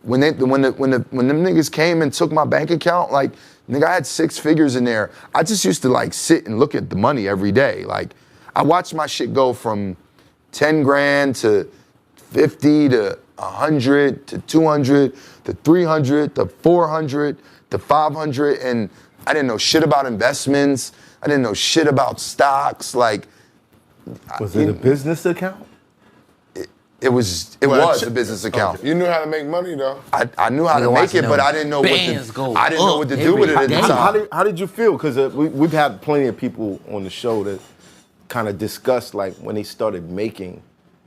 when them niggas came and took my bank account, like, nigga, I had 6 figures in there. I just used to like sit and look at the money every day. Like, I watched my shit go from 10 grand to 50 to 100 to 200 to 300 to 400 to 500, and I didn't know shit about investments. I didn't know shit about stocks. Like, was it a business account? It was a business account. You knew how to make money though. I knew how to make it, but I didn't know what to do with it at the time. How did you feel? Because we've had plenty of people on the show that kind of discussed like when they started making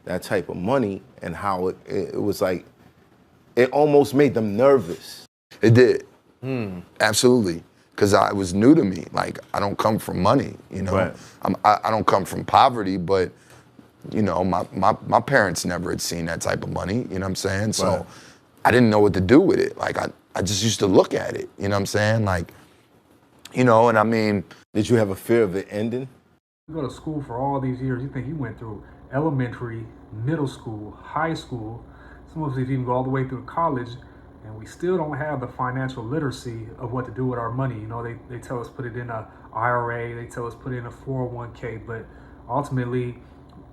that type of money and how it was like, it almost made them nervous. It did. Absolutely. Because it was new to me. Like, I don't come from money, you know. Right. I don't come from poverty, but you know, my parents never had seen that type of money, you know what I'm saying? So right. I didn't know what to do with it. Like, I just used to look at it, you know what I'm saying? Like, you know, and I mean. Did you have a fear of it ending? You go to school for all these years, you think you went through elementary, middle school, high school, some of us even go all the way through college, and we still don't have the financial literacy of what to do with our money. You know, they tell us put it in a IRA, they tell us put it in a 401k, but ultimately,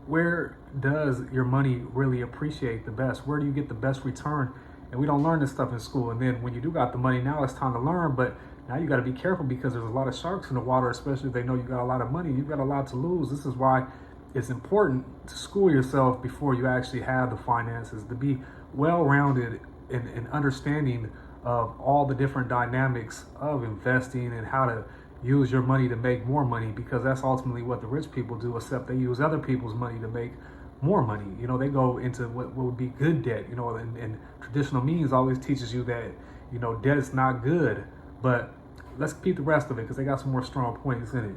where does your money really appreciate the best? Where do you get the best return? And we don't learn this stuff in school. And then when you do got the money, now it's time to learn, but now you gotta be careful because there's a lot of sharks in the water, especially if they know you got a lot of money. You've got a lot to lose. This is why it's important to school yourself before you actually have the finances, to be well-rounded in understanding of all the different dynamics of investing and how to use your money to make more money, because that's ultimately what the rich people do, except they use other people's money to make more money. You know, they go into what would be good debt, you know, and traditional means always teaches you that, you know, debt is not good, but let's keep the rest of it because they got some more strong points in it.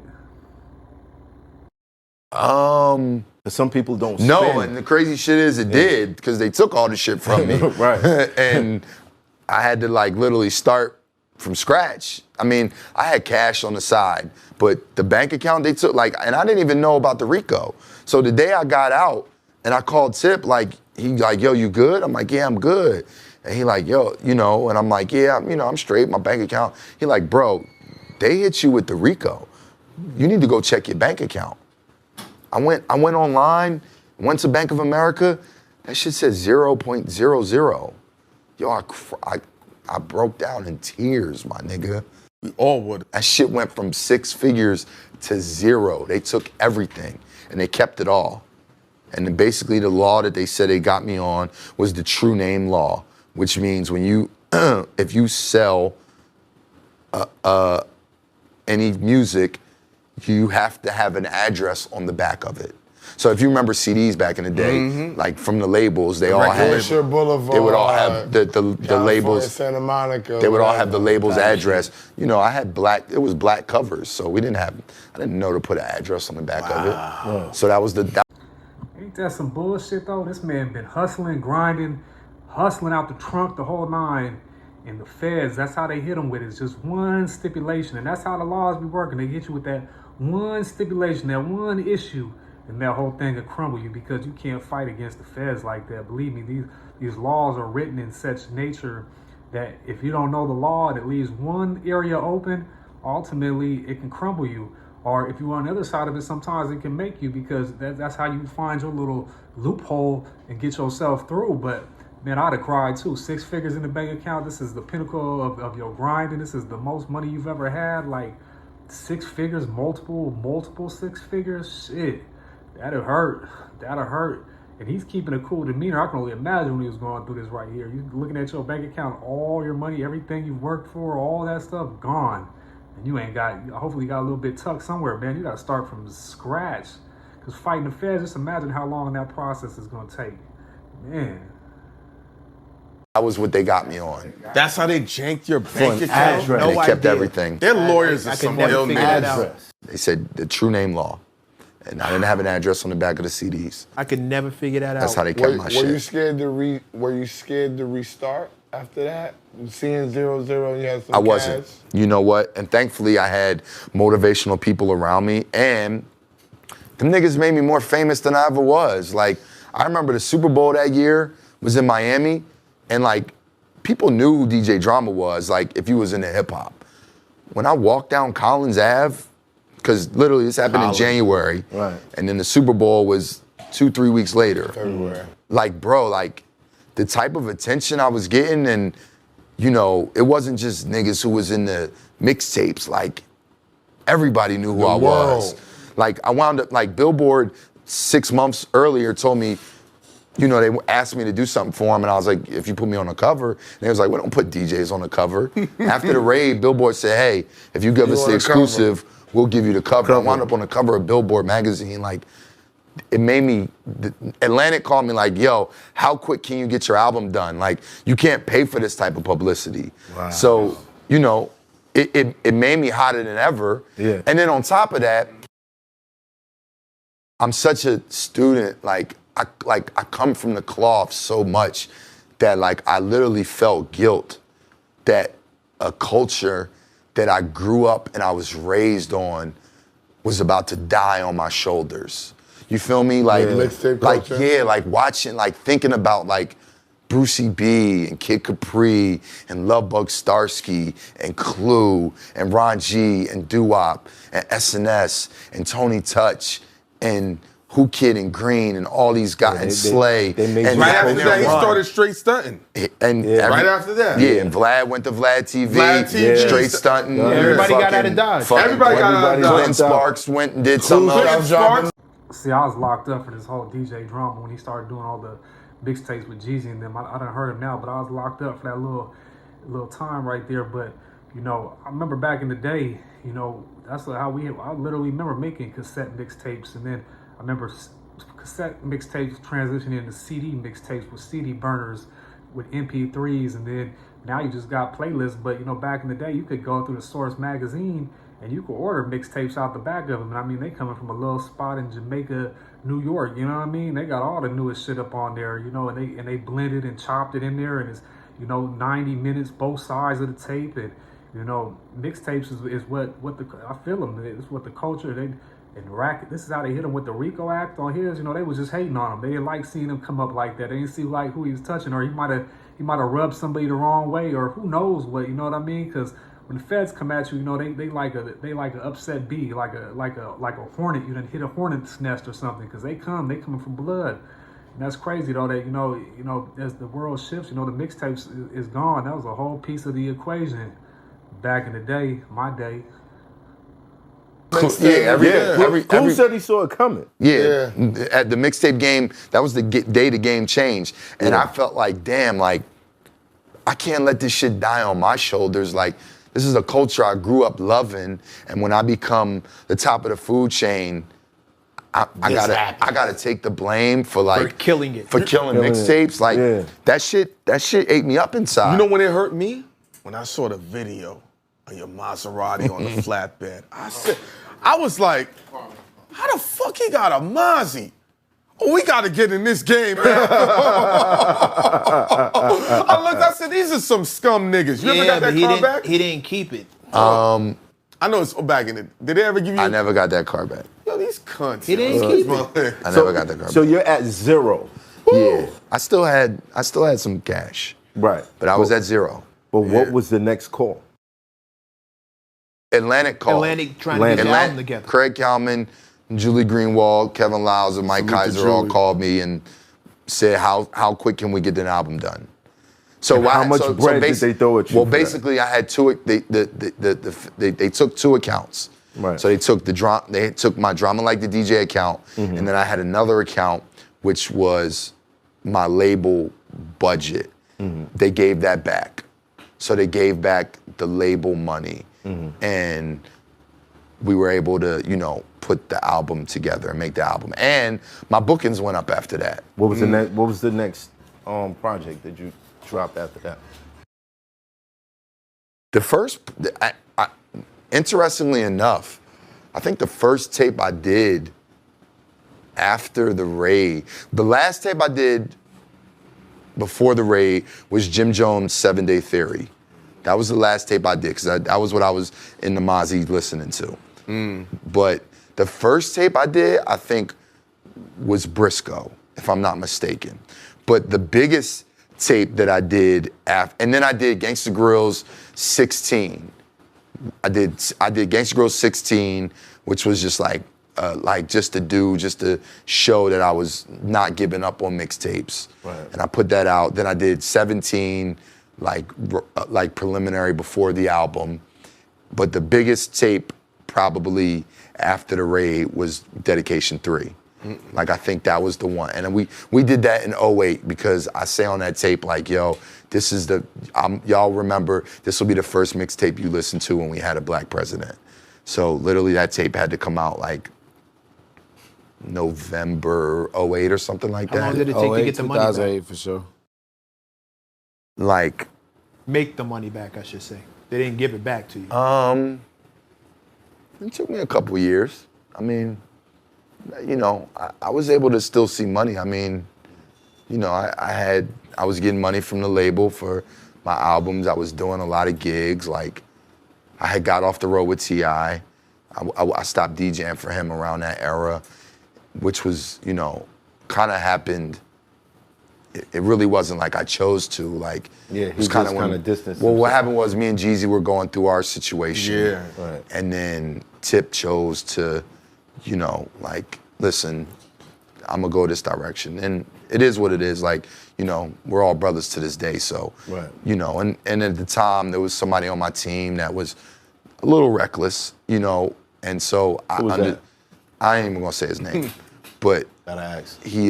Some people don't spend. No, and the crazy shit is it did, because they took all the shit from me. Right. And I had to like literally start from scratch. I mean, I had cash on the side, but the bank account they took, like, and I didn't even know about the Rico. So the day I got out and I called Tip, like, he like, yo, you good? I'm like, yeah, I'm good. And he like, yo, you know, and I'm like, yeah, you know, I'm straight, my bank account. He like, bro, they hit you with the Rico. You need to go check your bank account. I went online, went to Bank of America, that shit said 0.00. Yo, I broke down in tears, my nigga. We all would. That shit went from 6 figures to 0. They took everything and they kept it all. And then basically the law that they said they got me on was the true name law, which means when you, if you sell any music, you have to have an address on the back of it. So if you remember CDs back in the day, like from the labels, they all had. Boulevard, they would all have the labels. Santa Monica. They would all have the labels address. You know, I had black. It was black covers, so we didn't have. I didn't know to put an address on the back of it. So that was the. Ain't that some bullshit though? This man been hustling, grinding, hustling out the trunk the whole nine. And the feds, that's how they hit them with it. It's just one stipulation. And that's how the laws be working. They hit you with that one stipulation, that one issue, and that whole thing will crumble you because you can't fight against the feds like that. Believe me, these laws are written in such nature that if you don't know the law and it leaves one area open, ultimately it can crumble you. Or if you're on the other side of it, sometimes it can make you, because that's how you find your little loophole and get yourself through. But man, I'd have cried too. 6 figures in the bank account. This is the pinnacle of your grinding. This is the most money you've ever had. Like 6 figures, multiple 6 figures. Shit, that'll hurt. That'll hurt. And he's keeping a cool demeanor. I can only imagine when he was going through this right here. You looking at your bank account, all your money, everything you've worked for, all that stuff gone. And you ain't got, hopefully you got a little bit tucked somewhere, man. You got to start from scratch. Because fighting the feds, just imagine how long that process is going to take. Man. That was what they got me on. That's how they janked your bank account. No they kept everything. Their lawyers are some real niggas. They said the true name law. And I didn't have an address on the back of the CDs. I could never figure that out. That's how they kept my shit. Were you scared to restart after that? Seeing 0-0, you had some I wasn't. cash? You know what? And thankfully I had motivational people around me, and them niggas made me more famous than I ever was. Like, I remember the Super Bowl that year was in Miami, and like people knew who DJ Drama was, like if you was into hip hop. When I walked down Collins Ave, because literally this happened in January, right. And then the Super Bowl was 2-3 weeks later. February. Like, bro, like the type of attention I was getting, and you know, it wasn't just niggas who was in the mixtapes. Like, everybody knew who I was. Like, I wound up, like, Billboard 6 months earlier told me, you know, they asked me to do something for them, and I was like, if you put me on the cover, and they was like, we don't put DJs on the cover. After the raid, Billboard said, hey, if you give us the exclusive, we'll give you the cover. I wound up on the cover of Billboard magazine. Like, it made me, Atlantic called me like, yo, how quick can you get your album done? Like, you can't pay for this type of publicity. Wow. So, you know, it made me hotter than ever. Yeah. And then on top of that, I'm such a student, I come from the cloth so much that like I literally felt guilt that a culture that I grew up and I was raised on was about to die on my shoulders. You feel me? Like, like watching, like thinking about like Brucey B and Kid Capri and Lovebug Starsky and Clue and Ron G and Doo-Wop and SNS and Tony Touch and Who Kid and Green and all these guys and Slay. And right after that, he started straight stunting. And right after that. Yeah, and Vlad went to Vlad TV, straight stunting. Everybody got out of Dodge. Everybody got out of Dodge. Clinton Sparks went and did something else. See, I was locked up for this whole DJ Drama when he started doing all the mixtapes with Jeezy and them. I done heard him now, but I was locked up for that little time right there. But, you know, I remember back in the day, you know, that's how I literally remember making cassette mixtapes, and then I remember cassette mixtapes transitioning into CD mixtapes with CD burners with MP3s, and then now you just got playlists. But, you know, back in the day, you could go through the Source magazine and you could order mixtapes out the back of them. And I mean, they coming from a little spot in Jamaica, New York, you know what I mean? They got all the newest shit up on there, you know, and they blended and chopped it in there, and it's, you know, 90 minutes, both sides of the tape. And, you know, mixtapes is what I feel them. It's what the culture, and racket, this is how they hit him with the Rico Act on his, you know, they was just hating on him. They didn't like seeing him come up like that. They didn't see like who he was touching, or he might have rubbed somebody the wrong way, or who knows what, you know what I mean? Because when the feds come at you, you know, they like an upset bee, like a hornet. You done hit a hornet's nest or something, because they coming for blood. And that's crazy though, that you know as the world shifts, you know, the mixtapes is gone. That was a whole piece of the equation back in the day, my day. Who said he saw it coming? Yeah. At the mixtape game, that was the day the game changed, and I felt like, damn, like I can't let this shit die on my shoulders. Like, this is a culture I grew up loving, and when I become the top of the food chain, I gotta take the blame for killing it, for killing mixtapes. Like that shit ate me up inside. You know when it hurt me? When I saw the video of your Maserati on the flatbed. I was like, how the fuck he got a Mazzy? Oh, we got to get in this game, man. I said, these are some scum niggas. You ever got that car back? He didn't keep it. I know it's back in it. Did they ever give you? I never got that car back. Yo, these cunts. He didn't keep it. I never got that car back. So you're at zero. Yeah. I still had some cash. Right. But I was at zero. But what was the next call? Atlantic called. Atlantic trying to get the album together. Craig Kalman, Julie Greenwald, Kevin Lyles, and Mike Kaiser all called me and said, how quick can we get an album done? So how much bread did they throw at you? Well, basically, I had two. They took two accounts. Right. So they took my Drama Like the DJ account, and then I had another account which was my label budget. They gave that back. So they gave back the label money, and we were able to, you know, put the album together and make the album. And my bookings went up after that. What was the next? What was the next project that you dropped after that? The first, interestingly enough, I think the first tape I did after the raid, the last tape I did before the raid was Jim Jones' 7 Day Theory. That was the last tape I did, because that was what I was in the Mozzie listening to. But the first tape I did, I think, was Briscoe, if I'm not mistaken. But the biggest tape that I did and then I did Gangsta Grill's 16. I did Gangsta Grill's 16, which was just like just to show that I was not giving up on mixtapes. Right. And I put that out. Then I did 17, like preliminary before the album. But the biggest tape probably after the raid was Dedication 3. Like, I think that was the one. And we did that in 08 because I say on that tape, like, yo, this is y'all remember, this will be the first mixtape you listen to when we had a black president. So literally that tape had to come out like November 08 or something like that. How long did it take to get the money back? 2008 for sure. Like, Make the money back, I should say. They didn't give it back to you. it took me a couple years. I mean, you know, I was able to still see money. I mean, you know, I was getting money from the label for my albums. I was doing a lot of gigs. Like, I had got off the road with T.I. I stopped DJing for him around that era, which was, you know, kind of happened. It really wasn't like I chose to. Like, Yeah, it was he just kind of distanced Well, what himself. happened was me and Jeezy were going through our situation. Yeah. Right. And then Tip chose to, you know, like, listen, I'm gonna go this direction. And it is what it is. Like, you know, we're all brothers to this day. So, Right. you know, and at the time there was somebody on my team that was a little reckless, you know, and so Who was that? I ain't even gonna say his name, but Gotta ask. he,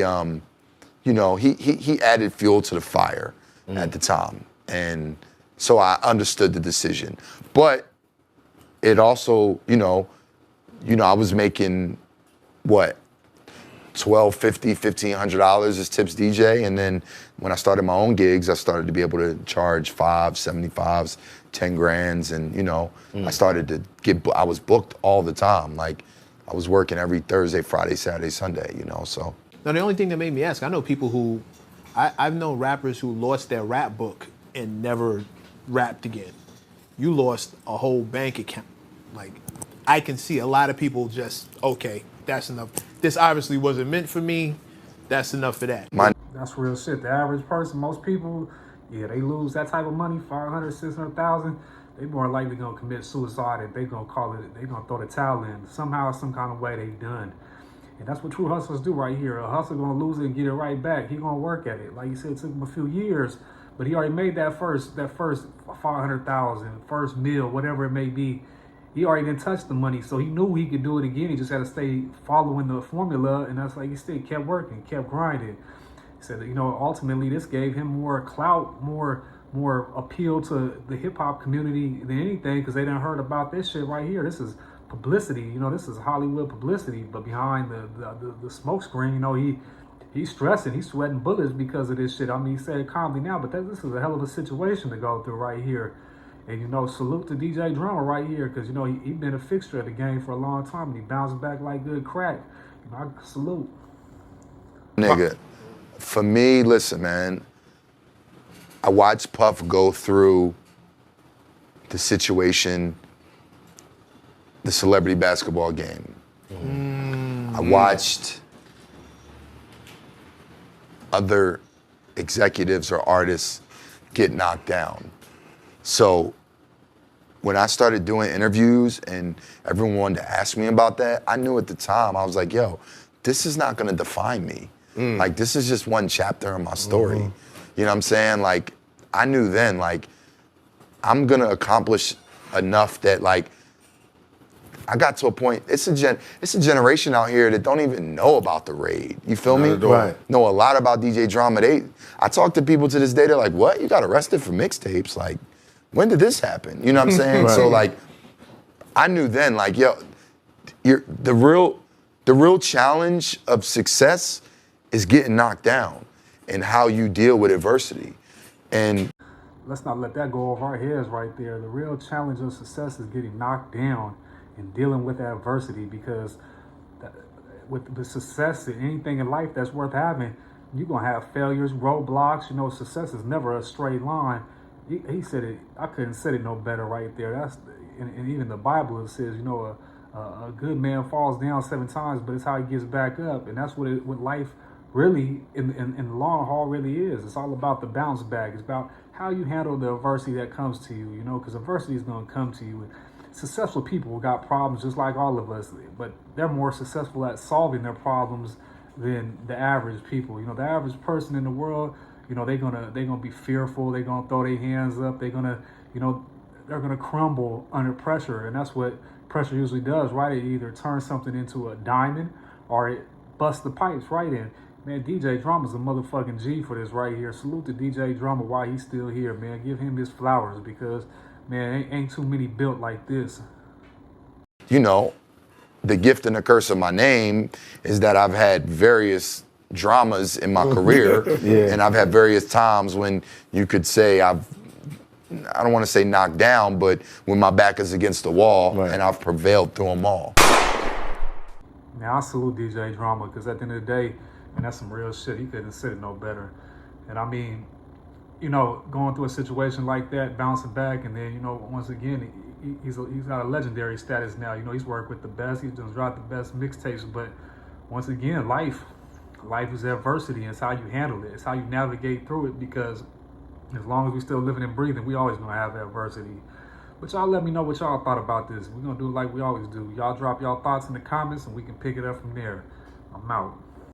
you know, he added fuel to the fire at the time. And so I understood the decision. But it also, you know, I was making what, $1,250, $1,500 as Tip's DJ. And then when I started my own gigs, I started to be able to charge $5, $75s, 10 grands. And, you know, I started to I was booked all the time. Like, I was working every Thursday, Friday, Saturday, Sunday, you know, so. Now, the only thing that made me ask, I know people who, I've known rappers who lost their rap book and never rapped again. You lost a whole bank account. Like, I can see a lot of people just, okay, that's enough. This obviously wasn't meant for me. That's enough for that. That's real shit. The average person, most people, yeah, they lose that type of money, 500, 600,000. They more likely gonna commit suicide and they gonna call it, they gonna throw the towel in. Somehow, some kind of way they done. And that's what true hustlers do right here. A hustler gonna lose it and get it right back. He gonna work at it. Like you said, it took him a few years, but he already made that first 500,000, first meal, whatever it may be. He already didn't touch the money, so he knew he could do it again. He just had to stay following the formula, and that's like he still kept working, kept grinding. He said that, you know, ultimately this gave him more clout, more appeal to the hip hop community than anything, because they done heard about this shit right here. This is publicity, you know, this is Hollywood publicity, but behind the smoke screen, you know, he's stressing, he's sweating bullets because of this shit. I mean, he said it calmly now, but this is a hell of a situation to go through right here. And, you know, salute to DJ Drama right here, because, you know, he been a fixture of the game for a long time, and he bounced back like good crack. You know, I salute. Nigga, for me, listen, man, I watched Puff go through the situation, the celebrity basketball game. I watched other executives or artists get knocked down. So when I started doing interviews and everyone wanted to ask me about that, I knew at the time, I was like, yo, this is not gonna define me. Like, this is just one chapter in my story. You know what I'm saying? Like, I knew then, like, I'm gonna accomplish enough that, like, I got to a point, it's a generation out here that don't even know about the raid. You feel me? Right. Know a lot about DJ Drama. I talk to people to this day, they're like, what? You got arrested for mixtapes? Like, when did this happen? You know what I'm saying? Right. So, like, I knew then, like, yo, the real challenge of success is getting knocked down and how you deal with adversity. And Let's not let that go over our heads right there. The real challenge of success is getting knocked down and dealing with adversity, because with the success in anything in life that's worth having, you're going to have failures, roadblocks. You know, success is never a straight line. He said it, I couldn't say it no better right there. And even the Bible, it says, you know, a good man falls down 7 times, but it's how he gets back up. And that's what life really, in the long haul, really is. It's all about the bounce back. It's about how you handle the adversity that comes to you, you know, because adversity is going to come to you. Successful people got problems just like all of us, but they're more successful at solving their problems than the average people. You know, the average person in the world, you know, they're gonna be fearful. They're gonna throw their hands up. They're gonna, you know, they're gonna crumble under pressure, and that's what pressure usually does, right? It either turns something into a diamond or it busts the pipes right in. Man, DJ Drama's a motherfucking G for this right here. Salute to DJ Drama while he's still here, man. Give him his flowers because, man, ain't too many built like this. You know, the gift and the curse of my name is that I've had various dramas in my career, and I've had various times when you could say I don't want to say knocked down, but when my back is against the wall, and I've prevailed through them all. Now, I salute DJ Drama because at the end of the day, and that's some real shit. He couldn't have said it no better. And I mean, you know, going through a situation like that, bouncing back, and then, you know, once again, he's got a legendary status now. You know, he's worked with the best. He's just dropped the best mixtapes. But once again, life is adversity. And it's how you handle it. It's how you navigate through it, because as long as we're still living and breathing, we always gonna have adversity. But y'all let me know what y'all thought about this. We're gonna do it like we always do. Y'all drop y'all thoughts in the comments and we can pick it up from there. I'm out.